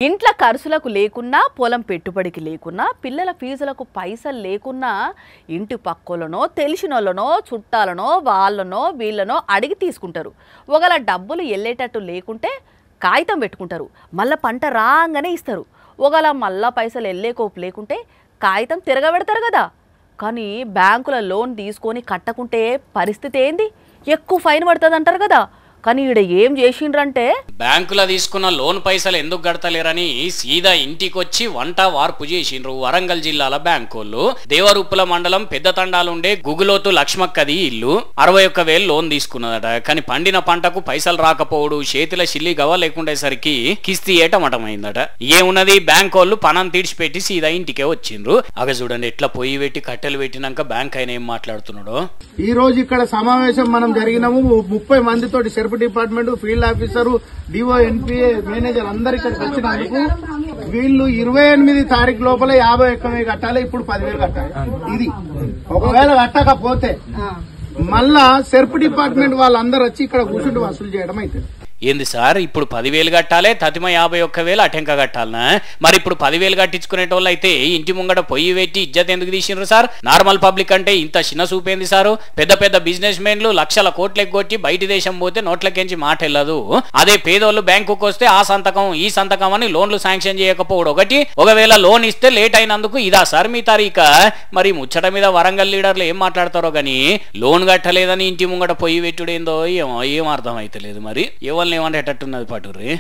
ఇంట్ల ఖర్చులకు లేకున్నా పొలం పెట్టుబడికి లేకున్నా పిల్లల ఫీజులకు పైసలు లేకున్నా ఇంటి పక్కోలనో తెలిసినోళ్ళనో చుట్టాలనో వాళ్ళనో వీళ్ళనో అడిగి తీసుకుంటారు. ఒకవేళ డబ్బులు ఎల్లేటట్టు లేకుంటే కాగితం పెట్టుకుంటారు. మళ్ళీ పంట రాగానే ఇస్తారు. ఒకవేళ మళ్ళీ పైసలు ఎల్లేకోపు లేకుంటే కాగితం తిరగబెడతారు కదా. కానీ బ్యాంకుల లోన్ తీసుకొని కట్టకుంటే పరిస్థితి ఏంది? ఎక్కువ ఫైన్ పడుతుంది అంటారు కదా. కానీ ఈడ ఏం చేసిండ్రంటే బ్యాంకులో తీసుకున్న లోన్ పైసలు ఎందుకు కడతలేరని సీదా ఇంటికొచ్చి వంట వార్పు చేసిండ్రు వరంగల్ జిల్లాల బ్యాంకోళ్ళు. దేవరూపుల మండలం పెద్ద తండాలుండే గుగులోతు లక్ష్మక్కది ఇల్లు 61,000 లోన్ తీసుకున్నదట. కానీ పండిన పంటకు పైసలు రాకపోవడు చేతిల సిల్లి గవ లేకుండేసరికి కిస్తీ ఏటమటమైందట. ఏమున్నది బ్యాంకోళ్ళు పనం తీడిచిపెట్టి సీదా ఇంటికే వచ్చిండ్రు. అగ చూడండి ఎట్లా పొయ్యి పెట్టి కట్టెలు పెట్టినాక బ్యాంక్ ఆయన ఏం మాట్లాడుతున్నాడో. ఈ రోజు ఇక్కడ సమావేశం మనం జరిగినాము. 30 మందితోటి SERP department, field officer, DO, NPA, manager అందరు ఇక్కడికి వచ్చినందుకు వీళ్ళు 28 తారీఖు లోపల 51,000 కట్టాలి. ఇప్పుడు 10,000 కట్టాలి. ఇది ఒకవేళ కట్టకపోతే మళ్ళా సెర్ప్ డిపార్ట్మెంట్ వాళ్ళందరూ వచ్చి ఇక్కడ కూర్చుంటూ వసూలు చేయడం అయితే ఏంది సార్, ఇప్పుడు 10,000 కట్టాలి, తతిమ 51,000 అటెంక కట్టాలనా? మరి ఇప్పుడు 10,000 కట్టించుకునేటోళ్ళు అయితే ఇంటి ముంగట పొయ్యి పెట్టి ఇజ్జత్ ఎందుకు తీసిండ్రు సార్? నార్మల్ పబ్లిక్ అంటే ఇంత చిన్న చూపేంది సారు? పెద్ద పెద్ద బిజినెస్ మెన్లు లక్షల కోట్లకి కొట్టి బయటి దేశం పోతే నోట్లకెంచి మాట వెళ్ళదు. అదే పేదోళ్ళు బ్యాంకుకు వస్తే ఆ సంతకం ఈ సంతకం అని లోన్లు శాంక్షన్ చేయకపోవడం ఒకటి. ఒకవేళ లోన్ ఇస్తే లేట్ అయినందుకు ఇదా సార్ మీ తారీఖ? మరి ముచ్చట మీద వరంగల్ లీడర్లు ఏం మాట్లాడతారో గానీ లోన్ కట్టలేదని ఇంటి ముంగట పొయ్యి పెట్టుడేందో ఏమో ఏం అర్థం అయితే లేదు. మరి ఎవరిని ఏమనేటట్టున్నది పటుర్రి.